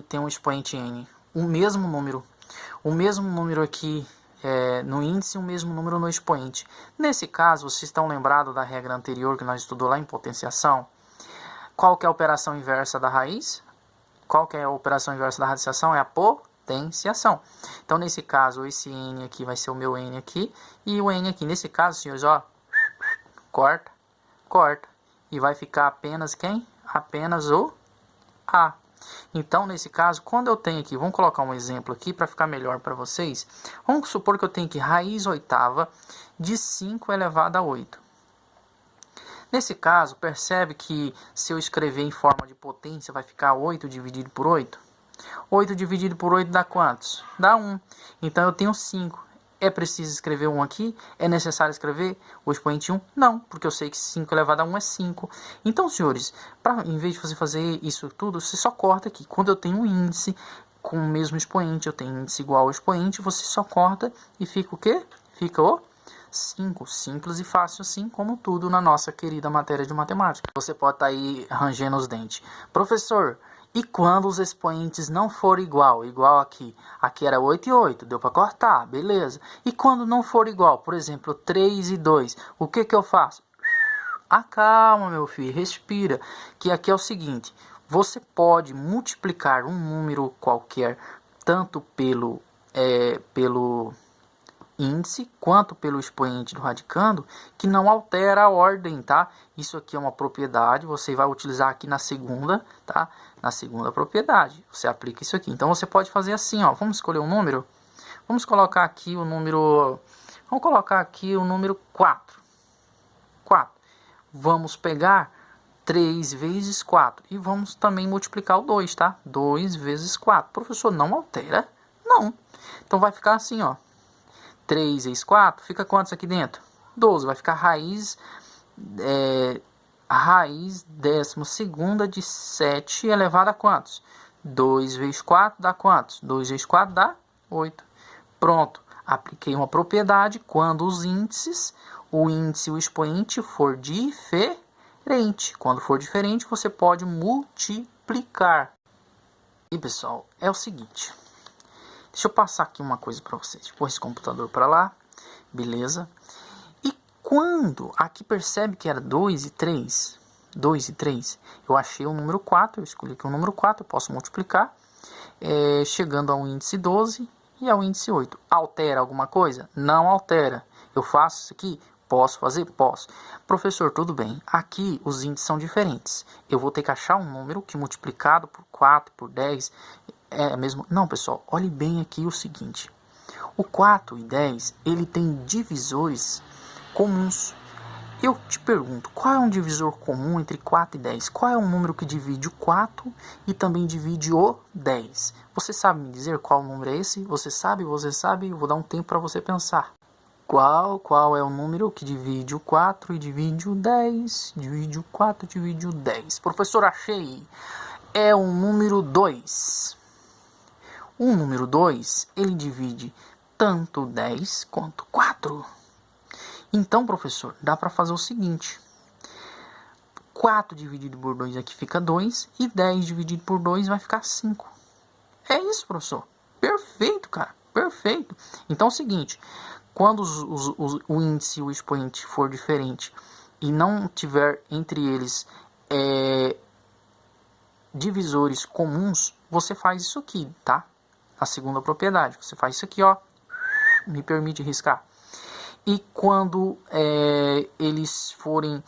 tem um expoente n, o mesmo número aqui no índice e o mesmo número no expoente. Nesse caso, vocês estão lembrados da regra anterior que nós estudou lá em potenciação? Qual que é a operação inversa da raiz? Qual que é a operação inversa da radiciação? É a potenciação. Então, nesse caso, esse n aqui vai ser o meu n aqui, e o n aqui. Nesse caso, senhores, ó, corta, e vai ficar apenas quem? Apenas o A. Então, nesse caso, quando eu tenho aqui, vamos colocar um exemplo aqui para ficar melhor para vocês. Vamos supor que eu tenho aqui raiz oitava de 5 elevado a 8. Nesse caso, percebe que se eu escrever em forma de potência, vai ficar 8 dividido por 8? 8 dividido por 8 dá quantos? Dá 1. Então, eu tenho 5. É preciso escrever 1 aqui? É necessário escrever o expoente 1? Não, porque eu sei que 5 elevado a 1 é 5. Então, senhores, em vez de você fazer isso tudo, você só corta aqui. Quando eu tenho um índice com o mesmo expoente, eu tenho índice igual ao expoente, você só corta e fica o quê? Fica o 5. Simples e fácil, assim como tudo na nossa querida matéria de matemática. Você pode estar aí rangendo os dentes. Professor, e quando os expoentes não forem igual aqui? Aqui era 8 e 8, deu para cortar, beleza. E quando não for igual, por exemplo, 3 e 2, o que eu faço? Acalma, meu filho, respira. Que aqui é o seguinte, você pode multiplicar um número qualquer, tanto pelo índice quanto pelo expoente do radicando, que não altera a ordem, tá? Isso aqui é uma propriedade, você vai utilizar aqui na segunda, tá? Na segunda propriedade, você aplica isso aqui. Então, você pode fazer assim, ó, vamos escolher um número? Vamos colocar aqui o número, 4. 4. Vamos pegar 3 vezes 4 e vamos também multiplicar o 2, tá? 2 vezes 4. Professor, não altera? Não. Então, vai ficar assim, ó. 3 vezes 4, fica quantos aqui dentro? 12, vai ficar raiz 12ª de 7 elevado a quantos? 2 vezes 4 dá quantos? 2 vezes 4 dá 8. Pronto, apliquei uma propriedade quando os índices, o índice e o expoente for diferente. Quando for diferente, você pode multiplicar. E pessoal, é o seguinte. Deixa eu passar aqui uma coisa para vocês. Deixa eu pôr esse computador para lá. Beleza. E quando aqui percebe que era 2 e 3. 2 e 3. Eu achei o número 4. Eu escolhi aqui o número 4. Eu posso multiplicar. Chegando ao índice 12 e ao índice 8. Altera alguma coisa? Não altera. Eu faço isso aqui? Posso fazer? Posso. Professor, tudo bem. Aqui os índices são diferentes. Eu vou ter que achar um número que multiplicado por 4, por 10... é mesmo. Não, pessoal, olhe bem aqui o seguinte. O 4 e 10, ele tem divisores comuns. Eu te pergunto, qual é um divisor comum entre 4 e 10? Qual é um número que divide o 4 e também divide o 10? Você sabe me dizer qual número é esse? Você sabe? Eu vou dar um tempo para você pensar. Qual é o número que divide o 4 e divide o 10? Divide o 4 e divide o 10. Professor, achei. É o número 2. O número 2, ele divide tanto 10 quanto 4. Então, professor, dá para fazer o seguinte. 4 dividido por 2 aqui fica 2 e 10 dividido por 2 vai ficar 5. É isso, professor. Perfeito, cara. Perfeito. Então é o seguinte, quando o índice e o expoente for diferente e não tiver entre eles divisores comuns, você faz isso aqui, tá? A segunda propriedade. Você faz isso aqui, ó. Me permite riscar. E quando eles forem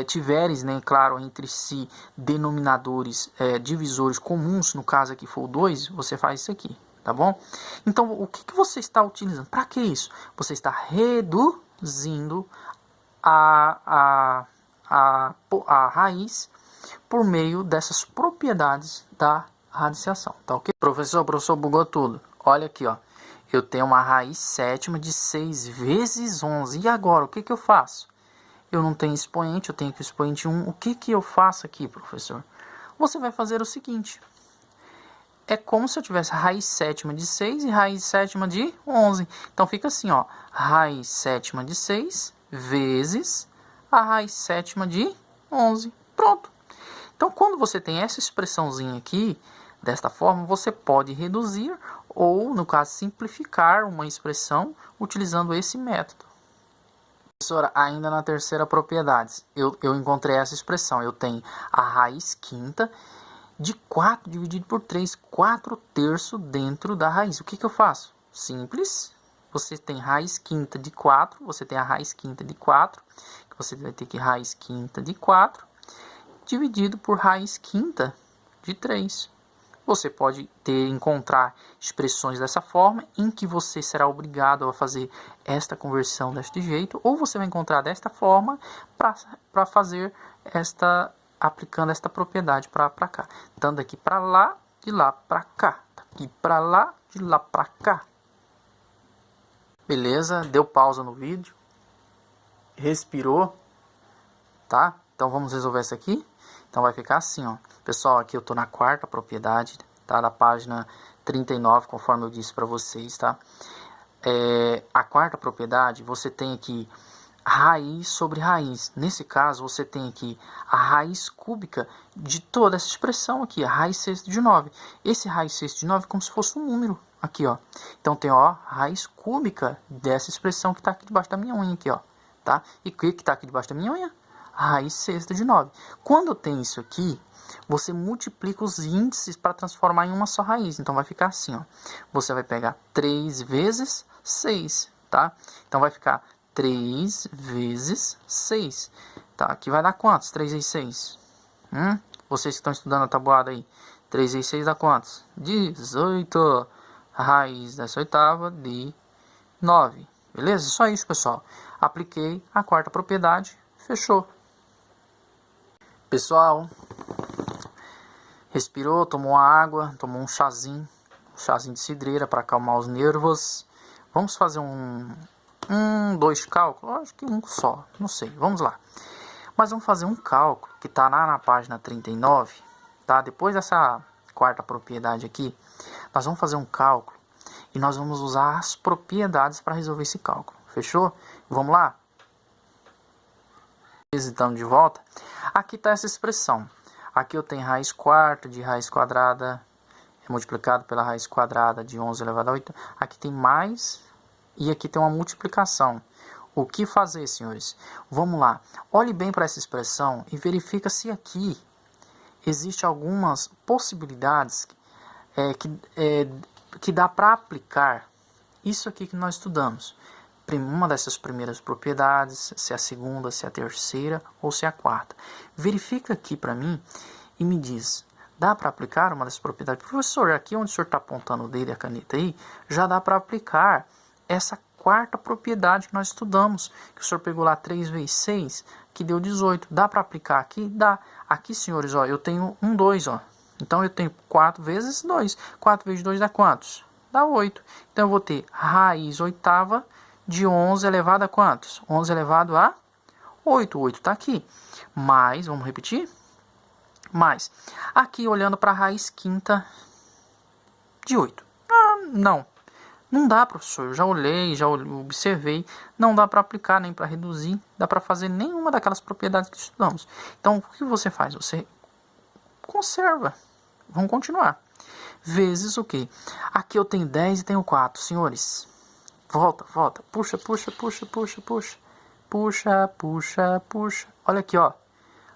tiverem, né, claro, entre si denominadores, divisores comuns, no caso aqui for o 2, você faz isso aqui, tá bom? Então, o que você está utilizando? Para que isso? Você está reduzindo a raiz por meio dessas propriedades da radiciação, tá ok? Professor, bugou tudo. Olha aqui, ó. Eu tenho uma raiz sétima de 6 vezes 11. E agora, o que eu faço? Eu não tenho expoente, eu tenho aqui o expoente 1. O que eu faço aqui, professor? Você vai fazer o seguinte. É como se eu tivesse raiz sétima de 6 e raiz sétima de 11. Então, fica assim, ó. Raiz sétima de 6 vezes a raiz sétima de 11. Pronto. Então, quando você tem essa expressãozinha aqui, Desta forma, você pode reduzir ou, no caso, simplificar uma expressão utilizando esse método. Professora, ainda na terceira propriedade, eu encontrei essa expressão. Eu tenho a raiz quinta de 4 dividido por 3, 4/3 dentro da raiz. O que eu faço? Simples. Você tem raiz quinta de 4, você tem a raiz quinta de 4, que você vai ter que raiz quinta de 4, dividido por raiz quinta de 3. Você pode encontrar expressões dessa forma, em que você será obrigado a fazer esta conversão deste jeito, ou você vai encontrar desta forma para fazer aplicando esta propriedade para cá. Então, daqui para lá, de lá para cá. Daqui para lá, de lá para cá. Beleza? Deu pausa no vídeo. Respirou. Tá? Então, vamos resolver essa aqui. Então, vai ficar assim, ó. Pessoal, aqui eu tô na quarta propriedade, tá? Da página 39, conforme eu disse para vocês, tá? A quarta propriedade, você tem aqui raiz sobre raiz. Nesse caso, você tem aqui a raiz cúbica de toda essa expressão aqui, a raiz sexta de 9. Esse raiz sexta de 9 é como se fosse um número aqui, ó. Então tem, ó, raiz cúbica dessa expressão que está aqui debaixo da minha unha aqui, ó, tá? E o que está aqui debaixo da minha unha? A raiz sexta de 9. Quando tem isso aqui, você multiplica os índices para transformar em uma só raiz. Então vai ficar assim, ó. Você vai pegar 3 vezes 6, tá? Então vai ficar 3 vezes 6. Tá, aqui vai dar quantos? 3 vezes 6. Vocês que estão estudando a tabuada aí. 3 vezes 6 dá quantos? 18. A raiz dessa oitava de 9. Beleza? Só isso, pessoal. Apliquei a quarta propriedade. Fechou. Pessoal, respirou, tomou uma água, tomou um chazinho de cidreira para acalmar os nervos. Vamos fazer dois cálculos? Acho que um só, não sei, vamos lá. Mas vamos fazer um cálculo que está lá na página 39, tá? Depois dessa quarta propriedade aqui, nós vamos fazer um cálculo e nós vamos usar as propriedades para resolver esse cálculo. Fechou? Vamos lá? Estamos de volta. Aqui está essa expressão. Aqui eu tenho raiz quarta de raiz quadrada multiplicado pela raiz quadrada de 11 elevado a 8. Aqui tem mais e aqui tem uma multiplicação. O que fazer, senhores? Vamos lá. Olhe bem para essa expressão e verifica se aqui existe algumas possibilidades que dá para aplicar isso aqui que nós estudamos. Uma dessas primeiras propriedades, se é a segunda, se é a terceira ou se é a quarta. Verifica aqui para mim e me diz, dá para aplicar uma dessas propriedades? Professor, aqui onde o senhor está apontando o dedo e a caneta aí, já dá para aplicar essa quarta propriedade que nós estudamos, que o senhor pegou lá 3 vezes 6, que deu 18. Dá para aplicar aqui? Dá. Aqui, senhores, ó, eu tenho 2, ó. Então eu tenho 4 vezes 2. 4 vezes 2 dá quantos? Dá 8. Então eu vou ter raiz oitava de 11 elevado a quantos? 11 elevado a 8. 8 está aqui. Mais, vamos repetir? Mais. Aqui, olhando para a raiz quinta de 8. Não dá, professor. Eu já olhei, já observei. Não dá para aplicar, nem para reduzir. Dá para fazer nenhuma daquelas propriedades que estudamos. Então, o que você faz? Você conserva. Vamos continuar. Vezes o quê? Aqui eu tenho 10 e tenho 4. Senhores, volta. Puxa. Puxa. Olha aqui, ó.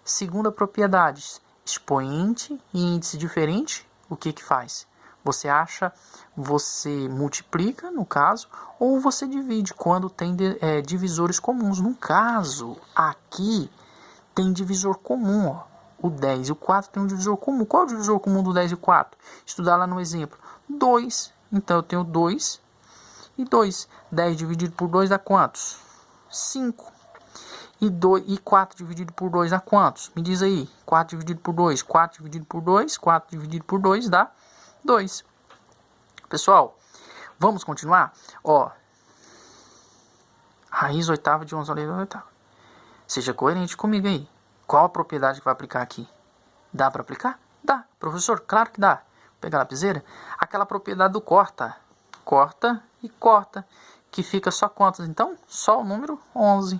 Segunda propriedade. Expoente e índice diferente. O que faz? Você multiplica, no caso, ou você divide quando tem divisores comuns. No caso, aqui tem divisor comum, ó. O 10 e o 4 tem um divisor comum. Qual é o divisor comum do 10 e o 4? Estudar lá no exemplo. 2. Então, eu tenho 2 e 2. 10 dividido por 2 dá quantos? 5. E 4 dividido por 2 dá quantos? Me diz aí. 4 dividido por 2. 4 dividido por 2. 4 dividido por 2 dá 2. Pessoal, vamos continuar? Ó, raiz oitava de 11 elevado a oitava. Seja coerente comigo aí. Qual a propriedade que vai aplicar aqui? Dá para aplicar? Dá. Professor, claro que dá. Vou pegar a lapiseira. Aquela propriedade do corta. Corta e corta. Que fica só quantas, então? Só o número 11.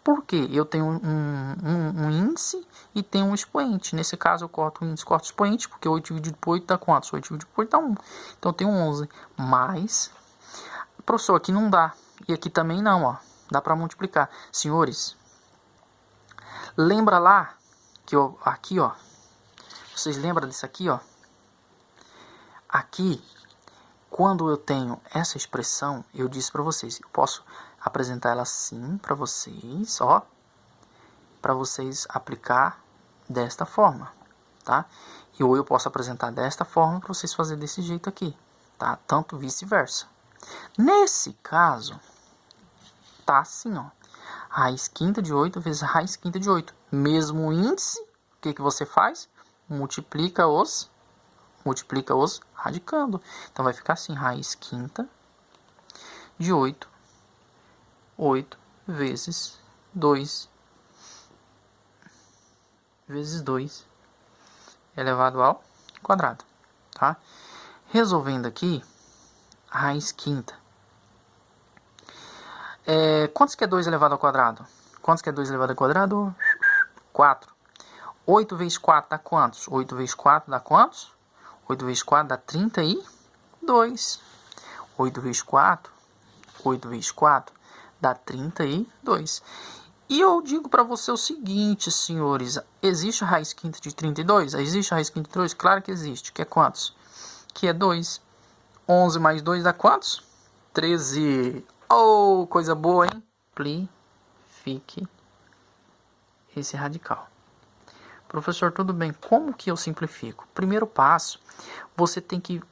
Por quê? Eu tenho um índice e tenho um expoente. Nesse caso, eu corto o índice, corto o expoente, porque 8 dividido por 8 dá quantos? 8 dividido por 8 dá 1. Então, eu tenho 11. Mas, professor, aqui não dá. E aqui também não, ó. Dá para multiplicar. Senhores, lembra lá que aqui, ó. Vocês lembram disso aqui, ó? Aqui, quando eu tenho essa expressão, eu disse para vocês, eu posso apresentar ela assim para vocês, ó, para vocês aplicar desta forma, tá? E ou eu posso apresentar desta forma para vocês fazerem desse jeito aqui, tá? Tanto vice-versa. Nesse caso, tá assim, ó. Raiz quinta de 8 vezes raiz quinta de 8. Mesmo índice, o que você faz? Multiplica os radicando. Então, vai ficar assim, raiz quinta de 8 vezes 2 vezes 2 elevado ao quadrado, tá? Resolvendo aqui, raiz quinta. Quantos que é 2 elevado ao quadrado? Quantos que é 2 elevado ao quadrado? 4. 8 vezes 4 dá quantos? 8 vezes 4 dá quantos? 8 vezes 4 dá 32. 8 vezes 4 dá 32. E eu digo para você o seguinte, senhores. Existe a raiz quinta de 32? Existe a raiz quinta de 32? Claro que existe. Que é quantos? Que é 2. 11 mais 2 dá quantos? 13. Oh, coisa boa, hein? Simplifique esse radical. Professor, tudo bem. Como que eu simplifico? Primeiro passo, você tem que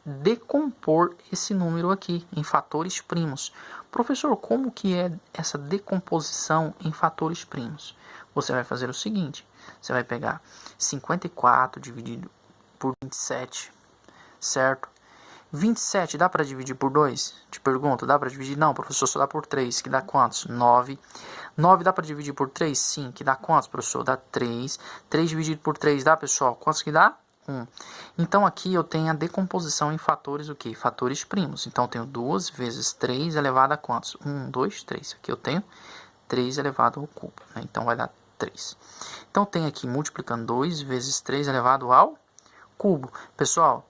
decompor esse número aqui em fatores primos. Professor, como que é essa decomposição em fatores primos? Você vai fazer o seguinte, você vai pegar 54 dividido por 27, certo? 27 dá para dividir por 2? Te pergunto, dá para dividir? Não, professor, só dá por 3, que dá quantos? 9. 9 dá para dividir por 3? Sim, que dá quantos, professor? Dá 3. 3 dividido por 3 dá, pessoal? Quantos que dá? 1. Então, aqui eu tenho a decomposição em fatores o quê? Fatores primos. Então, eu tenho 2 vezes 3 elevado a quantos? 1, 2, 3. Aqui eu tenho 3 elevado ao cubo, né? Então, vai dar 3. Então, eu tenho aqui multiplicando 2 vezes 3 elevado ao cubo. Pessoal,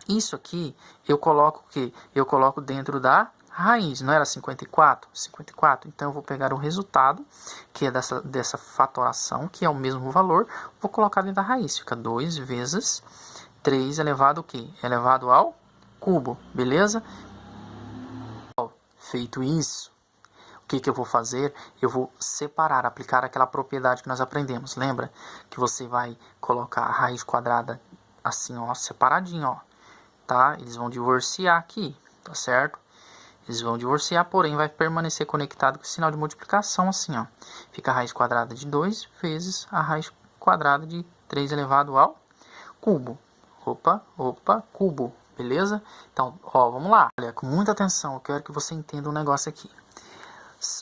isso aqui eu coloco o quê? Eu coloco dentro da raiz, não era 54? 54. Então, eu vou pegar o resultado, que é dessa fatoração, que é o mesmo valor, vou colocar dentro da raiz. Fica 2 vezes 3 elevado ao quê? Elevado ao cubo, beleza? Feito isso, o que eu vou fazer? Eu vou separar, aplicar aquela propriedade que nós aprendemos. Lembra que você vai colocar a raiz quadrada assim, ó, separadinho, ó. Tá? Eles vão divorciar aqui, tá certo? Eles vão divorciar, porém vai permanecer conectado com o sinal de multiplicação, assim, ó. Fica a raiz quadrada de 2 vezes a raiz quadrada de 3 elevado ao cubo. Opa, cubo, beleza? Então, ó, vamos lá. Olha, com muita atenção, eu quero que você entenda um negócio aqui.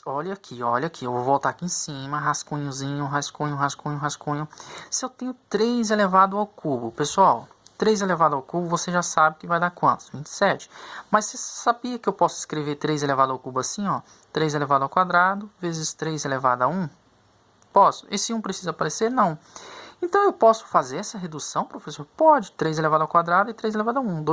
Olha aqui, eu vou voltar aqui em cima, rascunhozinho, rascunho. Se eu tenho 3 elevado ao cubo, pessoal, 3 elevado ao cubo, você já sabe que vai dar quantos? 27. Mas você sabia que eu posso escrever 3 elevado ao cubo assim, ó? 3 elevado ao quadrado vezes 3 elevado a 1? Posso? Esse 1 precisa aparecer? Não. Então, eu posso fazer essa redução, professor? Pode. 3 elevado ao quadrado e 3 elevado a 1.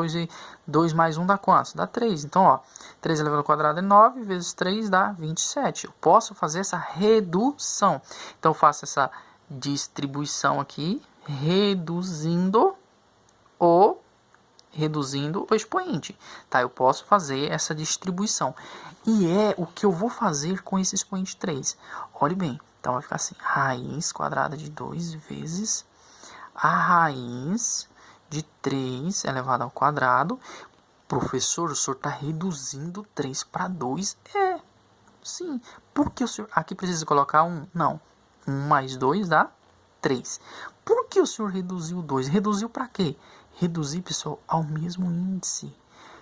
2 mais 1 dá quantos? Dá 3. Então, ó, 3 elevado ao quadrado é 9, vezes 3 dá 27. Eu posso fazer essa redução. Então, eu faço essa distribuição aqui, reduzindo o expoente, tá? Eu posso fazer essa distribuição. E é o que eu vou fazer com esse expoente 3. Olhe bem, então vai ficar assim, raiz quadrada de 2 vezes a raiz de 3 elevado ao quadrado. Professor, o senhor está reduzindo 3 para 2? Sim. Por que o senhor... Aqui precisa colocar 1? Não. 1 mais 2 dá 3. Por que o senhor reduziu 2? Reduziu para quê? Reduzir, pessoal, ao mesmo índice.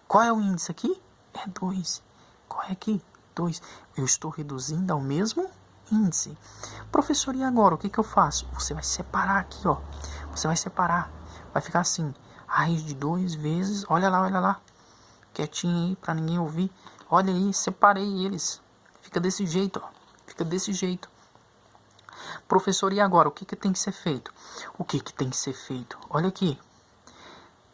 Qual é o índice aqui? É 2. Qual é aqui? 2. Eu estou reduzindo ao mesmo índice. Professor, e agora? O que eu faço? Você vai separar aqui, ó. Você vai separar. Vai ficar assim. Raiz de 2 vezes... Olha lá. Quietinho aí, para ninguém ouvir. Olha aí, separei eles. Fica desse jeito, ó. fica desse jeito. Professor, e agora? O que tem que ser feito? O que tem que ser feito? Olha aqui.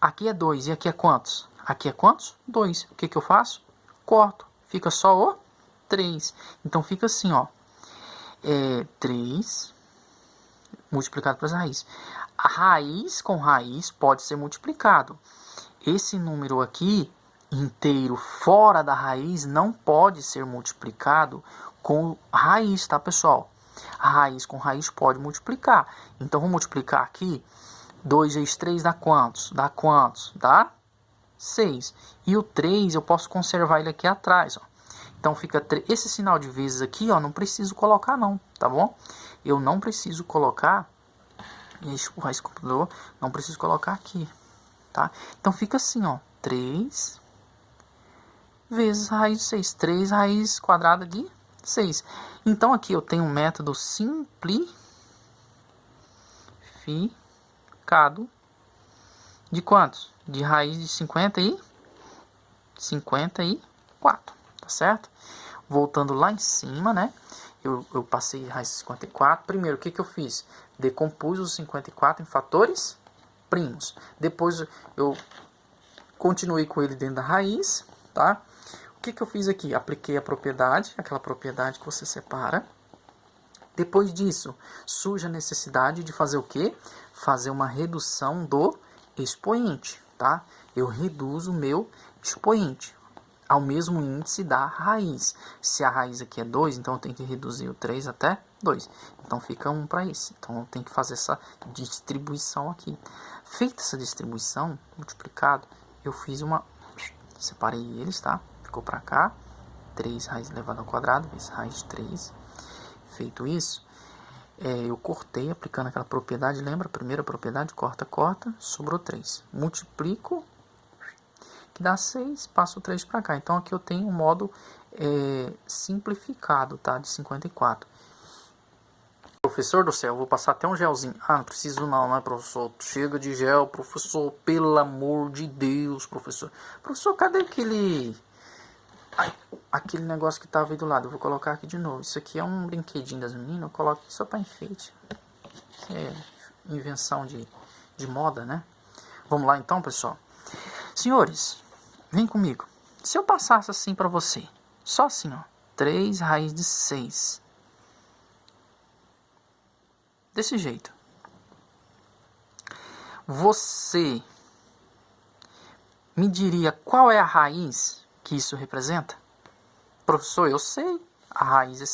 Aqui é 2 e aqui é quantos? Aqui é quantos? 2. O que eu faço? Corto. Fica só o 3. Então fica assim, ó. 3 multiplicado pelas raízes. A raiz com raiz pode ser multiplicado. Esse número aqui, inteiro, fora da raiz, não pode ser multiplicado com raiz, tá, pessoal? A raiz com raiz pode multiplicar. Então, vou multiplicar aqui. 2 vezes 3 dá quantos? Dá quantos? Dá 6. E o 3 eu posso conservar ele aqui atrás, ó. Então, fica 3. Esse sinal de vezes aqui, ó, não preciso colocar não, tá bom? Eu não preciso colocar, deixa eu empurrar esse computador, não preciso colocar aqui, tá? Então, fica assim, ó, 3 vezes raiz de 6. 3 raiz quadrada de 6. Então, aqui eu tenho um método simplificado de quantos? De raiz de 54, tá certo? Voltando lá em cima, né? Eu passei raiz de 54. Primeiro, o que eu fiz? Decompus os 54 em fatores primos. Depois, eu continuei com ele dentro da raiz, tá? O que eu fiz aqui? Apliquei a propriedade, aquela propriedade que você separa. Depois disso, surge a necessidade de fazer o quê? Fazer uma redução do expoente, tá? Eu reduzo o meu expoente ao mesmo índice da raiz. Se a raiz aqui é 2, então eu tenho que reduzir o 3 até 2. Então fica 1 para esse. Então eu tenho que fazer essa distribuição aqui. Feita essa distribuição, multiplicado, eu fiz uma... Separei eles, tá? Ficou para cá. 3 raiz elevado ao quadrado vezes raiz de 3. Feito isso, eu cortei aplicando aquela propriedade. Lembra? Primeira propriedade, corta, sobrou 3. Multiplico, que dá 6, passo o 3 para cá. Então aqui eu tenho um modo simplificado, tá? De 54. Professor do céu, eu vou passar até um gelzinho. Ah, não preciso não, né, professor? Chega de gel, professor. Pelo amor de Deus, professor. Professor, cadê aquele negócio que tava aí do lado? Eu vou colocar aqui de novo. Isso aqui é um brinquedinho das meninas. Eu coloco aqui só para enfeite. Isso é invenção de moda, né? Vamos lá então, pessoal. Senhores, vem comigo. Se eu passasse assim para você, só assim, ó, 3 raiz de 6. Desse jeito. Você me diria qual é a raiz que isso representa? Professor, eu sei. A raiz é